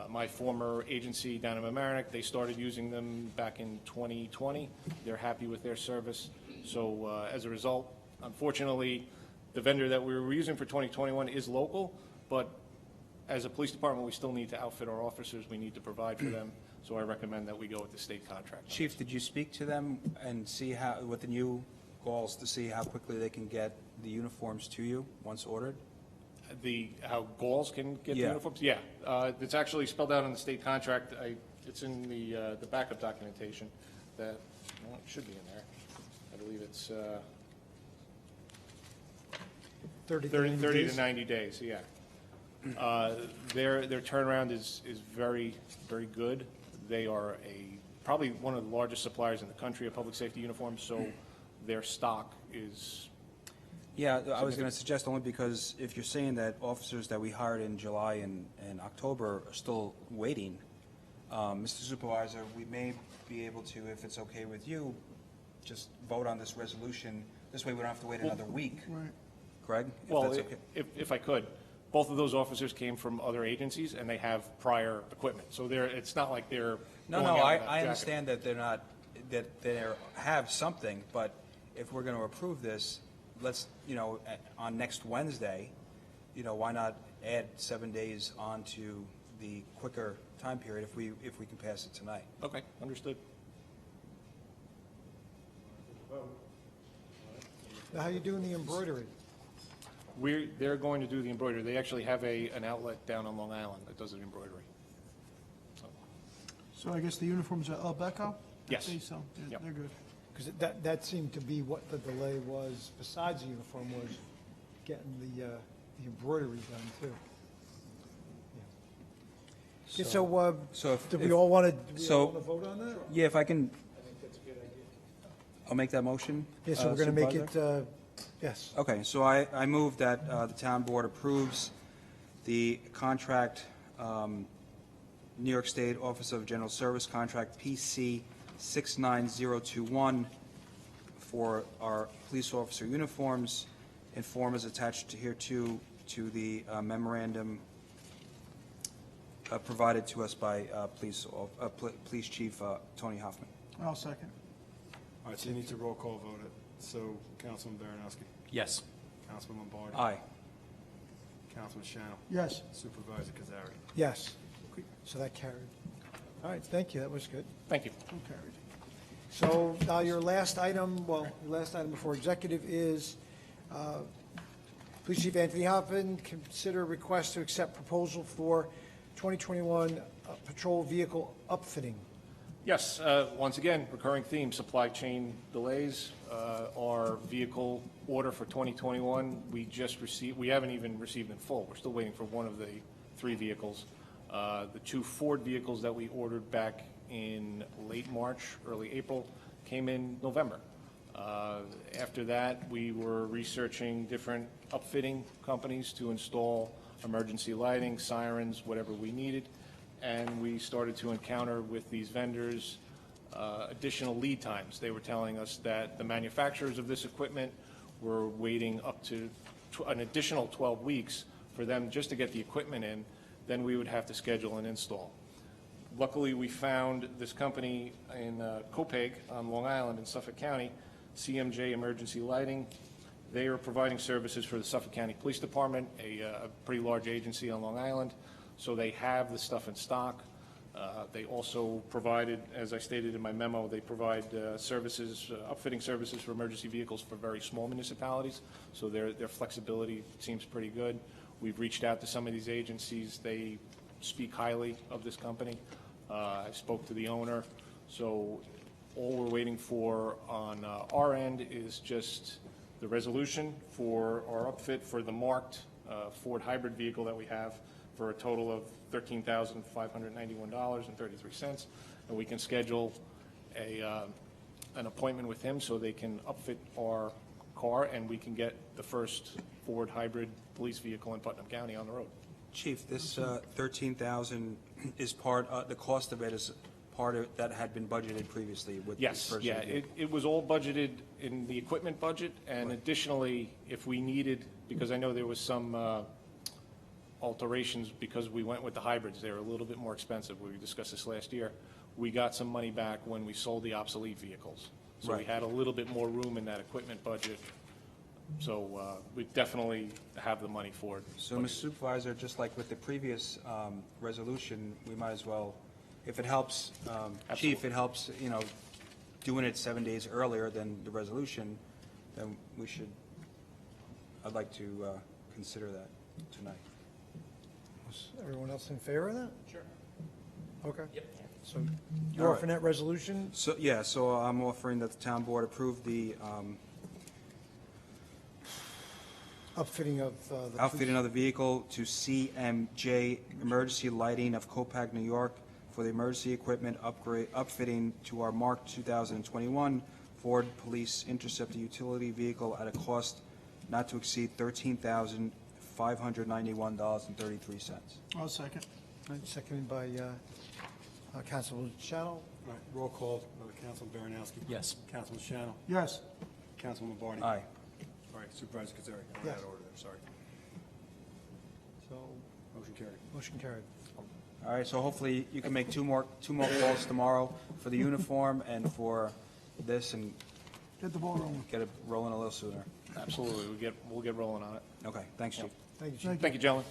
Speaker 10: My former agency down in Mamaroneck, they started using them back in 2020. They're happy with their service. So as a result, unfortunately, the vendor that we were using for 2021 is local, but as a police department, we still need to outfit our officers. We need to provide for them. So I recommend that we go with the state contract.
Speaker 4: Chief, did you speak to them and see how, with the new goals, to see how quickly they can get the uniforms to you once ordered?
Speaker 10: How Galls can get the
Speaker 4: Yeah.
Speaker 10: uniforms? Yeah, it's actually spelled out in the state contract. It's in the backup documentation that, well, it should be in there. I believe it's
Speaker 1: 30
Speaker 10: 30 to 90 days, yeah. Their turnaround is very, very good. They are probably one of the largest suppliers in the country of public safety uniforms, so their stock is,
Speaker 4: Yeah, I was going to suggest only because if you're saying that officers that we hired in July and October are still waiting, Mr. Supervisor, we may be able to, if it's okay with you, just vote on this resolution. This way we don't have to wait another week.
Speaker 7: Right.
Speaker 4: Greg, if
Speaker 10: well,
Speaker 4: that's okay.
Speaker 10: if I could, both of those officers came from other agencies, and they have prior equipment. So it's not like they're
Speaker 4: No,
Speaker 10: going out
Speaker 4: I
Speaker 10: without a jacket.
Speaker 4: understand that they're not, that they have something, but if we're going to approve this, let's, on next Wednesday, why not add 7 days onto the quicker time period if we can pass it tonight?
Speaker 10: Okay, understood.
Speaker 1: Now, how you doing the embroidery?
Speaker 10: They're going to do the embroidery. They actually have an outlet down on Long Island that does the embroidery.
Speaker 7: So I guess the uniforms are El Becco?
Speaker 10: Yes.
Speaker 7: They sell, yeah,
Speaker 10: Yep.
Speaker 7: they're good.
Speaker 1: Because that seemed to be what the delay was, besides the uniform, was getting the embroidery done, too. Yeah,
Speaker 4: So if-
Speaker 1: do we
Speaker 4: if-
Speaker 1: all want to
Speaker 4: so-
Speaker 1: vote on that?
Speaker 4: Yeah, if I can, I'll make that motion.
Speaker 1: Yes, so we're going to make
Speaker 4: Supervisor?
Speaker 1: it, yes.
Speaker 4: Okay, so I move that the town board approves the contract, New York State Office of General Service Contract PC 69021 for our police officer uniforms, and form is attached here to the memorandum provided to us by Police Chief Tony Hoffman.
Speaker 7: I'll second.
Speaker 3: All right, so you need to roll call vote it. So Councilman Baranowski,
Speaker 9: Yes.
Speaker 3: Councilman Lombardi.
Speaker 4: Aye.
Speaker 3: Councilman Shannon.
Speaker 7: Yes.
Speaker 3: Supervisor Kazari.
Speaker 1: Yes. So that carried. All right, thank you, that was good.
Speaker 10: Thank you.
Speaker 7: So carried.
Speaker 1: So your last item, your last item before executive is Police Chief Anthony Hoffman, consider request to accept proposal for 2021 patrol vehicle upfitting.
Speaker 10: Yes, once again, recurring theme, supply chain delays. Our vehicle order for 2021, we haven't even received in full. We're still waiting for one of the 3 vehicles. The 2 Ford vehicles that we ordered back in late March, early April, came in November. After that, we were researching different upfitting companies to install emergency lighting, sirens, whatever we needed. And we started to encounter with these vendors additional lead times. They were telling us that the manufacturers of this equipment were waiting up to an additional 12 weeks for them just to get the equipment in. Then we would have to schedule an install. Luckily, we found this company in Copeg on Long Island in Suffolk County, CMJ Emergency Lighting. They are providing services for the Suffolk County Police Department, a pretty large agency on Long Island. So they have the stuff in stock. They also provided, as I stated in my memo, they provide services, upfitting services for emergency vehicles for very small municipalities. So their flexibility seems pretty good. We've reached out to some of these agencies. They speak highly of this company. I spoke to the owner. So all we're waiting for on our end is just the resolution for our upfit for the marked Ford hybrid vehicle that we have for a total of $13,591.33. And we can schedule an appointment with him so they can upfit our car, and we can get the first Ford hybrid police vehicle in Putnam County on the road.
Speaker 4: Chief, this 13,000 is part, the cost of it is part of, that had been budgeted previously with the
Speaker 10: Yes,
Speaker 4: first
Speaker 10: yeah,
Speaker 4: vehicle.
Speaker 10: it was all budgeted in the equipment budget, and additionally, if we needed, because I know there was some alterations because we went with the hybrids, they were a little bit more expensive, we discussed this last year. We got some money back when we sold the obsolete vehicles. So we
Speaker 4: Right.
Speaker 10: had a little bit more room in that equipment budget, so we definitely have the money for it.
Speaker 4: So, Mr. Supervisor, just like with the previous resolution, we might as well, if it helps, Chief, it helps, you know, doing it 7 days earlier than the resolution, then we should, I'd like to consider that tonight.
Speaker 2: Was everyone else in favor of that?
Speaker 10: Sure.
Speaker 2: Okay. Yep. So you're
Speaker 4: All
Speaker 2: offering that resolution?
Speaker 4: So, yeah, so I'm offering that the town board approve the
Speaker 2: Upfitting of the.
Speaker 4: outfitting of the vehicle to CMJ Emergency Lighting of Copac, New York, for the emergency equipment upgrade, upfitting to our Mark 2021 Ford Police Interceptor utility vehicle at a cost not to exceed $13,591.33.
Speaker 7: I'll second.
Speaker 2: All right, seconded by Councilman Shannon.
Speaker 3: All right, roll call, Councilman Baranowski.
Speaker 9: Yes.
Speaker 3: Councilman Shannon.
Speaker 7: Yes.
Speaker 3: Councilman Barney.
Speaker 4: Aye.
Speaker 3: All right, Supervisor Kazari. I'm
Speaker 2: Yes.
Speaker 3: out of order there, sorry.
Speaker 2: So,
Speaker 3: Motion carried.
Speaker 2: motion carried.
Speaker 4: All right, so hopefully you can make two more calls tomorrow for the uniform and for this, and
Speaker 7: Get the ball rolling.
Speaker 4: get it rolling a little sooner.
Speaker 10: Absolutely, we'll get rolling on it.
Speaker 4: Okay, thanks, Chief.
Speaker 2: Thank you, Chief.
Speaker 10: Thank you, gentlemen.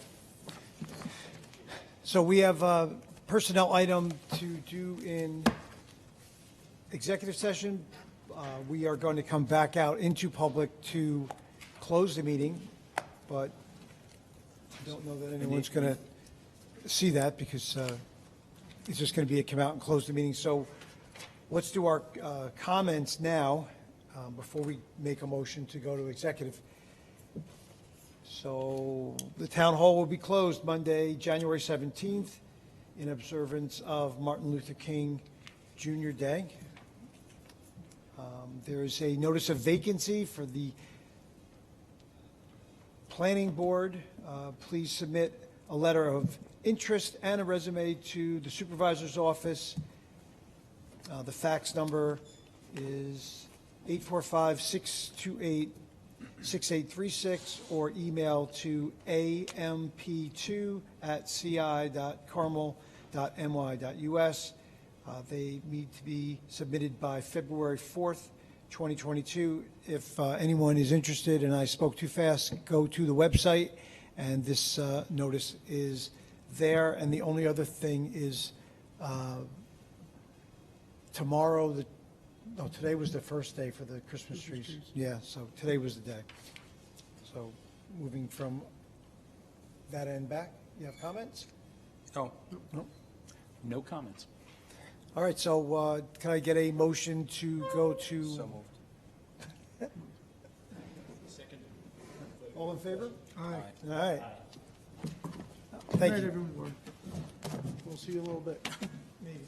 Speaker 2: So we have a personnel item to do in executive session. We are going to come back out into public to close the meeting, but I don't know that anyone's going to see that because it's just going to be a come out and close the meeting. So let's do our comments now before we make a motion to go to executive. So the town hall will be closed Monday, January 17th, in observance of Martin Luther King Jr. Day. There is a notice of vacancy for the planning board. Please submit a letter of interest and a resume to the supervisor's office. The fax number is 845-628-6836 or email to amp2@ci.carmel.my.us. They need to be submitted by February 4th, 2022. If anyone is interested and I spoke too fast, go to the website and this notice is there. And the only other thing is tomorrow, today was the first day for the Christmas trees. Yeah, so today was the day. So moving from that end back, you have comments?
Speaker 4: Oh,
Speaker 9: No comments.
Speaker 2: All right, so can I get a motion to go to?
Speaker 4: so moved.
Speaker 2: All in favor?
Speaker 7: Aye.
Speaker 2: All right.
Speaker 7: Good
Speaker 2: Thank
Speaker 7: night,
Speaker 2: you.
Speaker 7: everyone. We'll see you in a little bit. Maybe.